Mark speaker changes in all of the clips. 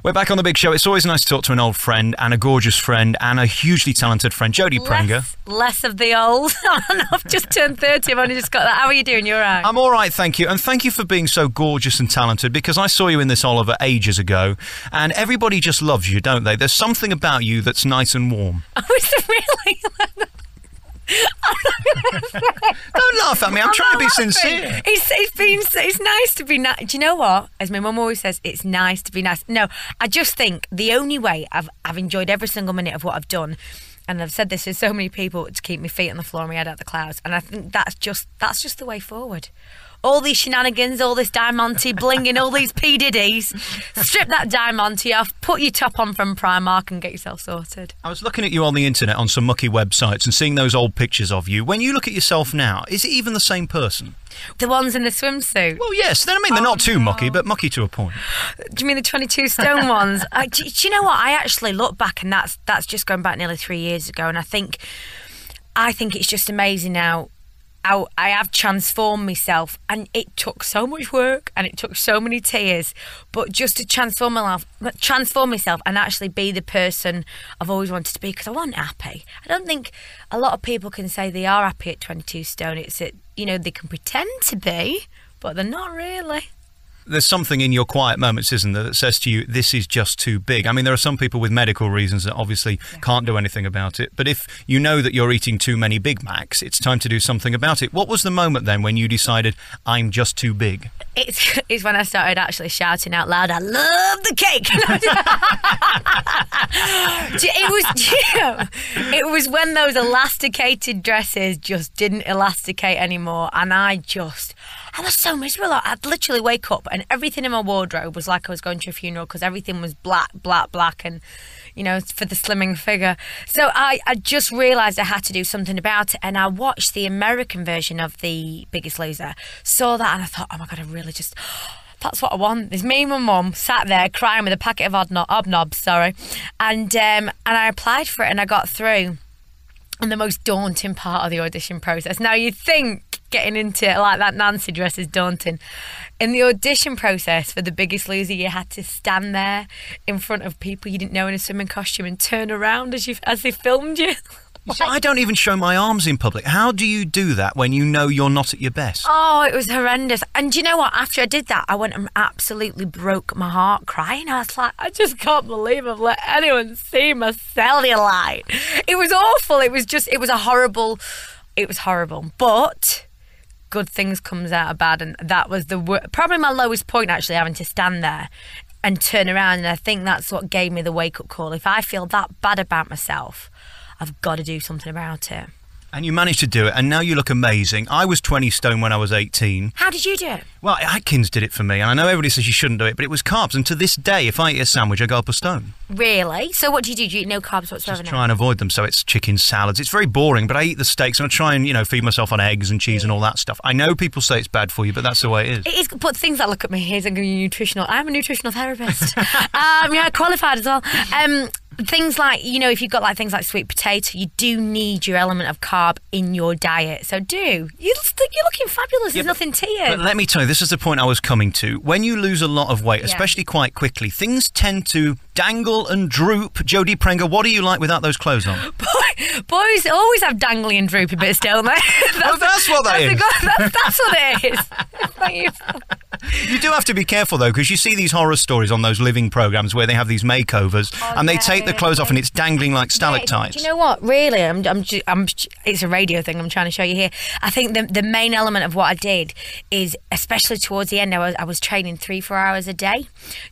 Speaker 1: We're back on The Big Show. It's always nice to talk to an old friend and a gorgeous friend and a hugely talented friend, Jodie Prenger.
Speaker 2: Less of the old. I've just turned 30. I've only just got that. How are you doing? You all right?
Speaker 1: I'm all right, thank you. And thank you for being so gorgeous and talented, because I saw you in this Oliver ages ago and everybody just loves you, don't they? There's something about you that's nice and warm.
Speaker 2: Oh, is it really?
Speaker 1: Don't laugh at me. I'm trying to be sincere.
Speaker 2: It's nice to be nice. Do you know what? As my mum always says, it's nice to be nice. No, I just think the only way I've enjoyed every single minute of what I've done, and I've said this to so many people, to keep my feet on the floor and my head out the clouds. And I think that's just the way forward. All these shenanigans, all this Diamante blinging, all these P. Diddy's. Strip that Diamante off, put your top on from Primark and get yourself sorted.
Speaker 1: I was looking at you on the internet on some mucky websites and seeing those old pictures of you. When you look at yourself now, is it even the same person?
Speaker 2: The ones in the swimsuit?
Speaker 1: Well, yes. They're not too mucky, but mucky to a point.
Speaker 2: Do you mean the 22 stone ones? Do you know what? I actually look back, and that's just going back nearly 3 years ago, and I think it's just amazing now. I have transformed myself, and it took so much work and it took so many tears, but just to transform myself and actually be the person I've always wanted to be, because I wasn't happy. I don't think a lot of people can say they are happy at 22 stone. It's that, they can pretend to be, but they're not really.
Speaker 1: There's something in your quiet moments, isn't there, that says to you, this is just too big. I mean, there are some people with medical reasons that obviously can't do anything about it. But if you know that you're eating too many Big Macs, it's time to do something about it. What was the moment then when you decided, I'm just too big?
Speaker 2: It's when I started actually shouting out loud, I love the cake. It was when those elasticated dresses just didn't elasticate anymore. And I was so miserable. I'd literally wake up and everything in my wardrobe was like I was going to a funeral, because everything was black, and, for the slimming figure. So I just realised I had to do something about it, and I watched the American version of The Biggest Loser, saw that, and I thought, oh my God, that's what I want. There's me and my mum sat there crying with a packet of obnobs, and I applied for it and I got through. And the most daunting part of the audition process. Now, you think getting into it like that Nancy dress is daunting. In the audition process for The Biggest Loser, you had to stand there in front of people you didn't know in a swimming costume and turn around as they filmed you.
Speaker 1: See, I don't even show my arms in public. How do you do that when you know you're not at your best?
Speaker 2: Oh, it was horrendous. And do you know what? After I did that, I went and absolutely broke my heart crying. I was like, I just can't believe I've let anyone see my cellulite. It was awful. It was horrible. But good things comes out of bad. And that was probably my lowest point, actually, having to stand there and turn around. And I think that's what gave me the wake-up call. If I feel that bad about myself, I've got to do something about it.
Speaker 1: And you managed to do it, and now you look amazing. I was 20 stone when I was 18.
Speaker 2: How did you do it?
Speaker 1: Well, Atkins did it for me, and I know everybody says you shouldn't do it, but it was carbs, and to this day, if I eat a sandwich, I go up a stone.
Speaker 2: Really? So what do you do? Do you eat no carbs whatsoever?
Speaker 1: Just try and avoid them, so it's chicken salads. It's very boring, but I eat the steaks, and I try and, feed myself on eggs and cheese and all that stuff. I know people say it's bad for you, but that's the way it is.
Speaker 2: It is, but things that look at me, here's a nutritional... I'm a nutritional therapist. Qualified as well. Things like, if you've got things like sweet potato, you do need your element of carb in your diet. So you're looking fabulous. There's nothing to you.
Speaker 1: But let me tell you, this is the point I was coming to. When you lose a lot of weight, especially quite quickly, things tend to dangle and droop. Jodie Prenger, what are you like without those clothes on?
Speaker 2: Boys always have dangly and droopy bits, don't they?
Speaker 1: That's what that is.
Speaker 2: That's what it is. Thank you.
Speaker 1: You do have to be careful, though, because you see these horror stories on those living programmes where they have these makeovers and they take the clothes off and it's dangling like stalactites.
Speaker 2: Do you know what? Really, it's a radio thing I'm trying to show you here. I think the main element of what I did is, especially towards the end, I was training 3-4 hours a day,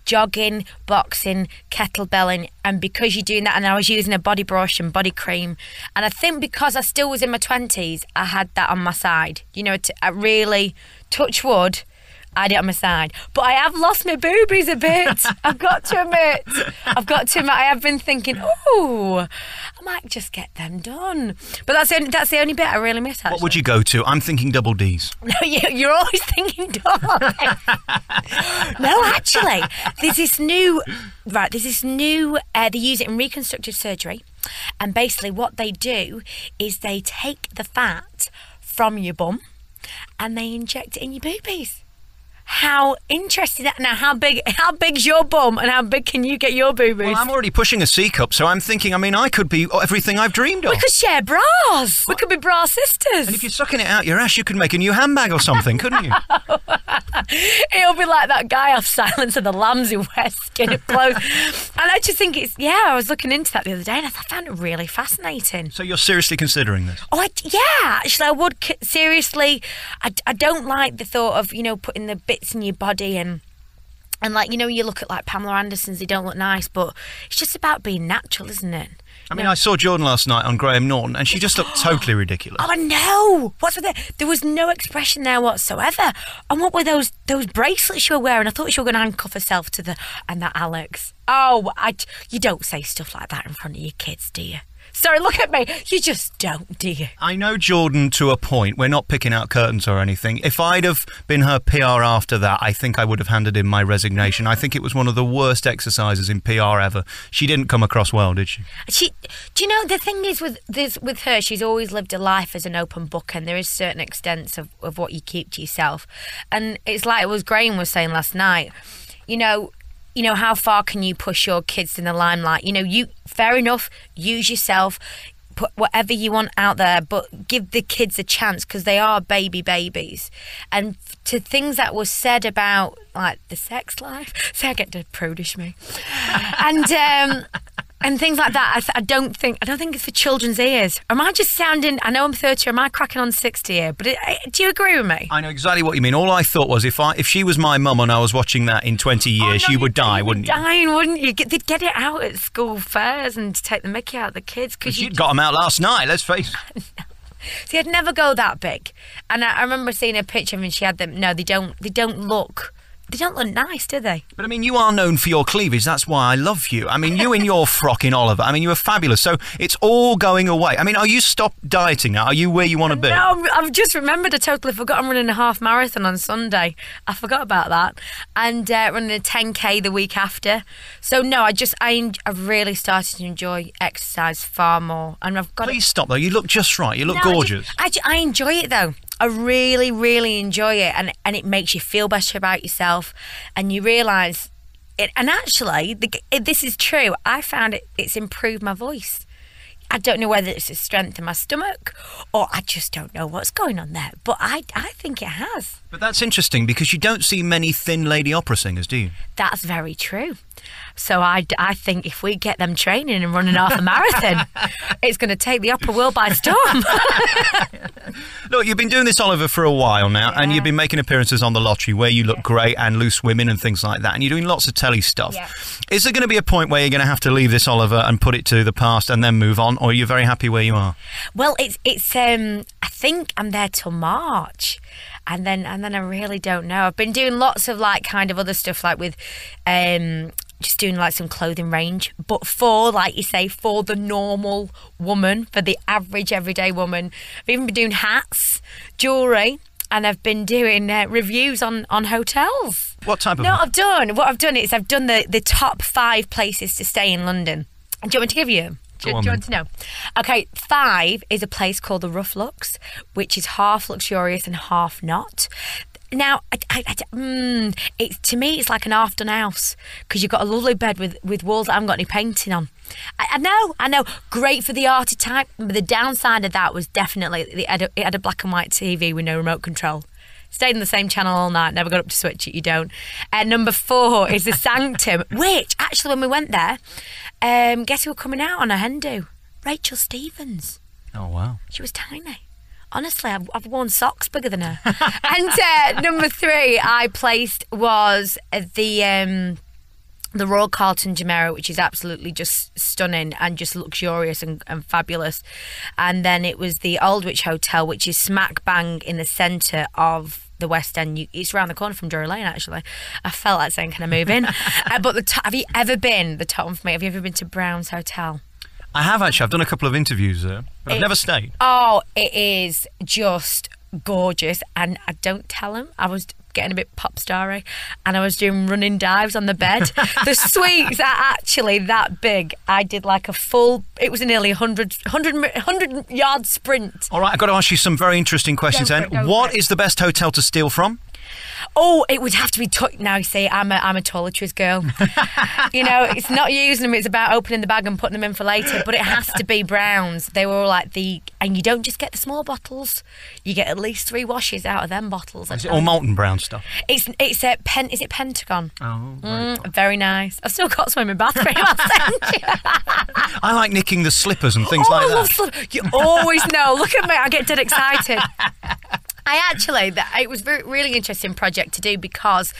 Speaker 2: jogging, boxing, kettlebelling, and because you're doing that, and I was using a body brush and body cream, and I think because I still was in my 20s, I had that on my side. I really, touch wood, I had it on my side. But I have lost my boobies a bit. I've got to admit. I have been thinking, I might just get them done. But that's the only bit I really miss, actually.
Speaker 1: What would you go to? I'm thinking double Ds.
Speaker 2: No, you're always thinking double. No, actually, there's this new, they use it in reconstructive surgery. And basically what they do is they take the fat from your bum and they inject it in your boobies. how interesting that. Now, how big's your bum and how big can you get your boo-boos?
Speaker 1: Well, I'm already pushing a C cup, so I'm thinking, I could be everything I've dreamed of.
Speaker 2: We could share bras. We could be bra sisters.
Speaker 1: And if you're sucking it out your ass, you could make a new handbag or something, couldn't you?
Speaker 2: It'll be like that guy off Silence of the Lambs who wears skin up clothes. And I just think I was looking into that the other day and I found it really fascinating.
Speaker 1: So you're seriously considering this?
Speaker 2: Oh, actually, I would seriously. I don't like the thought of, putting the bits in your body and like, you look at like Pamela Anderson's, they don't look nice, but it's just about being natural, isn't it?
Speaker 1: I mean, I saw Jordan last night on Graham Norton and she just looked totally ridiculous.
Speaker 2: Oh, I know. What's with it? There was no expression there whatsoever. And what were those bracelets she were wearing? I thought she was going to handcuff herself to and that Alex. Oh, you don't say stuff like that in front of your kids, do you? Sorry, look at me. You just don't, do you?
Speaker 1: I know Jordan to a point. We're not picking out curtains or anything. If I'd have been her PR after that, I think I would have handed in my resignation. I think it was one of the worst exercises in PR ever. She didn't come across well, did she?
Speaker 2: Do you know, the thing is with her, she's always lived a life as an open book, and there is certain extents of what you keep to yourself. And it's like it was Graham was saying last night, how far can you push your kids in the limelight? Fair enough, use yourself, put whatever you want out there, but give the kids a chance because they are babies. And to things that were said about like the sex life, I get to prudish me, and things like that. I don't think it's for children's ears. Am I just sounding? I know I'm 30. Am I cracking on 60 here? But do you agree with me?
Speaker 1: I know exactly what you mean. All I thought was if she was my mum and I was watching that in 20 years, you would die, wouldn't you?
Speaker 2: Dying, wouldn't you? They'd get it out at school fairs and take the mickey out of the kids because
Speaker 1: you'd got them out last night. Let's face it.
Speaker 2: See, I'd never go that big, and I remember seeing a picture of them and she had them. No, they don't look. They don't look nice, do they?
Speaker 1: But I mean, you are known for your cleavage. That's why I love you. I mean, you in your frock in Oliver. I mean, you were fabulous. So it's all going away. I mean, are you stopped dieting now? Are you where you want to be?
Speaker 2: No, I've just remembered. I totally forgot I'm running a half marathon on Sunday. I forgot about that. And running a 10K the week after. So no, I've really started to enjoy exercise far more. And I've got.
Speaker 1: Please stop though. You look just right. You look gorgeous.
Speaker 2: I enjoy it though. I really, really enjoy it, and it makes you feel better about yourself, and you realise it. And actually, this is true. I found it's improved my voice. I don't know whether it's a strength in my stomach or I just don't know what's going on there, but I think it has.
Speaker 1: But that's interesting because you don't see many thin lady opera singers, do you?
Speaker 2: That's very true. So I think if we get them training and running half a marathon, it's going to take the opera world by storm.
Speaker 1: Look, you've been doing this, Oliver, for a while now, and you've been making appearances on The Lottery where you look great and Loose Women and things like that, and you're doing lots of telly stuff. Yeah. Is there going to be a point where you're going to have to leave this, Oliver, and put it to the past and then move on, or are you very happy where you are?
Speaker 2: Well, it's I think I'm there till March. And then I really don't know. I've been doing lots of like kind of other stuff like with just doing like some clothing range, but for, like you say, for the normal woman, for the average everyday woman. I've even been doing hats, jewellery, and I've been doing reviews on hotels.
Speaker 1: What type of?
Speaker 2: What I've done is I've done the top 5 places to stay in London. Do you want me to give you them? Do you want to know? Okay, 5 is a place called the Rough Lux, which is half luxurious and half not. Now, to me, it's like an half-done house because you've got a lovely bed with walls that haven't got any painting on. I know. Great for the arty type, but the downside of that was definitely it had a black and white TV with no remote control. Stayed on the same channel all night, never got up to switch it, you don't. Number 4 is the Sanctum, which, actually, when we went there, guess who were coming out on a hen do? Rachel Stevens.
Speaker 1: Oh, wow.
Speaker 2: She was tiny. Honestly, I've worn socks bigger than her. And number 3 I placed was the Royal Carlton Jumeirah, which is absolutely just stunning and just luxurious and fabulous. And then it was the Aldwych Hotel, which is smack bang in the centre of the West End. It's around the corner from Drury Lane, actually. I felt like saying, can I move in? But have you ever been, the top one for me, have you ever been to Brown's Hotel?
Speaker 1: I have actually. I've done a couple of interviews there, but I've never stayed. Oh,
Speaker 2: it is just gorgeous. And I don't tell them. I was getting a bit pop starry and I was doing running dives on the bed. The suites are actually that big. I did like a full, it was a nearly 100 yard sprint.
Speaker 1: All right, I've got to ask you some very interesting questions then. What is the best hotel to steal from?
Speaker 2: Oh, it would have to be now. You see, I'm a toiletries girl. It's not using them. It's about opening the bag and putting them in for later. But it has to be Browns. They were all like and you don't just get the small bottles. You get at least 3 washes out of them bottles.
Speaker 1: Is it all Molten Brown stuff?
Speaker 2: It's a Is it Pentagon?
Speaker 1: Oh,
Speaker 2: very nice. I've still got some in my bathroom. I'll send you.
Speaker 1: I like nicking the slippers and things like
Speaker 2: I
Speaker 1: that.
Speaker 2: love slippers. You always know. Look at me. I get dead excited. It was a really interesting project to do because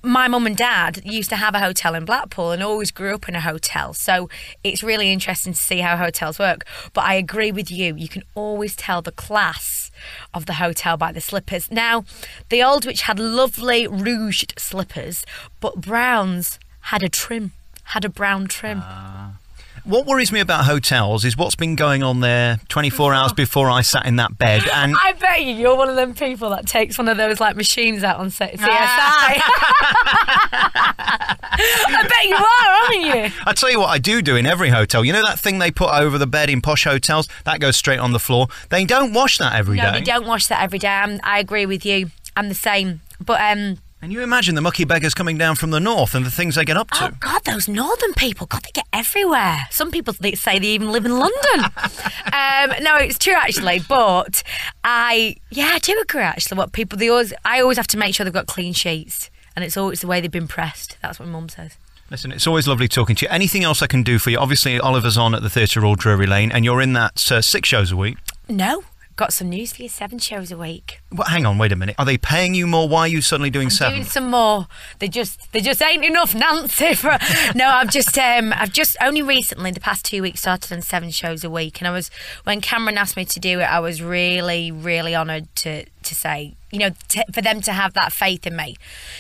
Speaker 2: my mum and dad used to have a hotel in Blackpool and always grew up in a hotel. So it's really interesting to see how hotels work. But I agree with you. You can always tell the class of the hotel by the slippers. Now, the Aldwych had lovely rouged slippers, but Browns had a brown trim.
Speaker 1: What worries me about hotels is what's been going on there 24 hours before I sat in that bed. And
Speaker 2: I bet you're one of them people that takes one of those machines out on CSI. I bet you are, aren't you?
Speaker 1: I tell you what I do in every hotel. You know that thing they put over the bed in posh hotels? That goes straight on the floor. They don't wash that every day.
Speaker 2: No, they don't wash that every day. I agree with you. I'm the same. But
Speaker 1: and you imagine the mucky beggars coming down from the north and the things they get up to.
Speaker 2: Oh, God, those northern people. God, they get everywhere. Some people say they even live in London. No, it's true, actually. But I do agree, actually. I always have to make sure they've got clean sheets. And it's always the way they've been pressed. That's what Mum says.
Speaker 1: Listen, it's always lovely talking to you. Anything else I can do for you? Obviously, Oliver's on at the Theatre Royal Drury Lane, and you're in that 6 shows a week.
Speaker 2: No. Got some news for you, 7 shows a week.
Speaker 1: Well, hang on, wait a minute. Are they paying you more? Why are you suddenly doing 7?
Speaker 2: Doing some more. They just ain't enough, Nancy. No, I've just only recently, the past 2 weeks, started on 7 shows a week. And when Cameron asked me to do it, I was really, really honoured to say, for them to have that faith in me,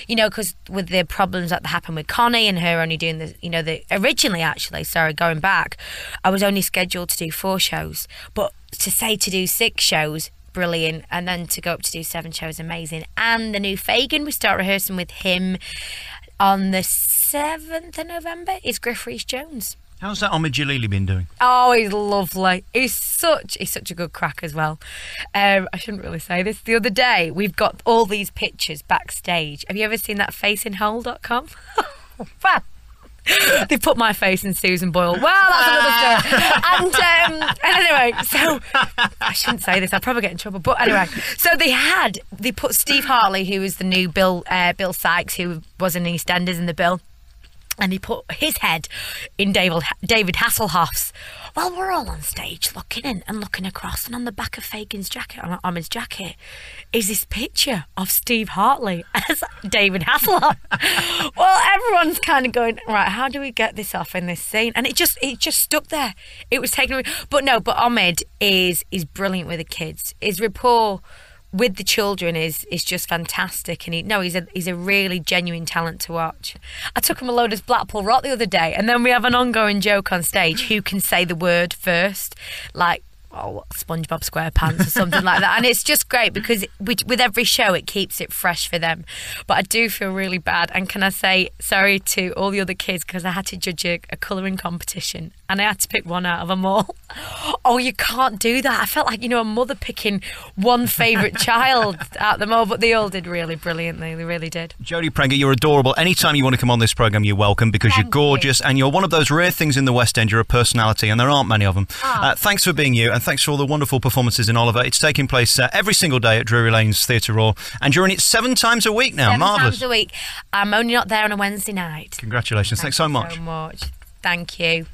Speaker 2: because with the problems that happened with Connie and her only doing originally, actually, going back, I was only scheduled to do 4 shows, but to do 6 shows, brilliant, and then to go up to do 7 shows, amazing. And the new Fagin, we start rehearsing with him on the 7th of November, is Griff Rhys-Jones.
Speaker 1: How's that Omid Jalili been doing?
Speaker 2: Oh, he's lovely. He's such a good crack as well. I shouldn't really say this. The other day, we've got all these pictures backstage. Have you ever seen that faceinhole.com? They put my face in Susan Boyle. Well, that's another story. And anyway, so I shouldn't say this. I'll probably get in trouble. But anyway, so they put Steve Hartley, who was the new Bill Sykes, who was in EastEnders in the bill. And he put his head in David Hasselhoff's. Well, we're all on stage looking in and looking across, and on the back of Fagin's jacket, on his jacket, is this picture of Steve Hartley as David Hasselhoff. Well, everyone's kind of going, right, how do we get this off in this scene? And it just stuck there. It was taken away. But Omid is brilliant with the kids. His rapport with the children is just fantastic, and he's a really genuine talent to watch. I took him a load of Blackpool Rock the other day, and then we have an ongoing joke on stage: who can say the word first, like SpongeBob SquarePants or something like that. And it's just great because with every show it keeps it fresh for them. But I do feel really bad, and can I say sorry to all the other kids, because I had to judge a colouring competition and I had to pick one out of them all. Oh, you can't do that. I felt like a mother picking one favourite child out of them all, but they all did really brilliantly. They really did.
Speaker 1: Jodie Prenger, you're adorable. Anytime you want to come on this programme, you're welcome, because you're gorgeous and you're one of those rare things in the West End. You're a personality, and there aren't many of them. Thanks for being you, and thanks for all the wonderful performances in Oliver. It's taking place every single day at Drury Lane's Theatre Royal, and you're in it 7 times a week now.
Speaker 2: 7
Speaker 1: Marvellous.
Speaker 2: times a week. I'm only not there on a Wednesday night.
Speaker 1: Congratulations. Thanks so much.
Speaker 2: Thank you.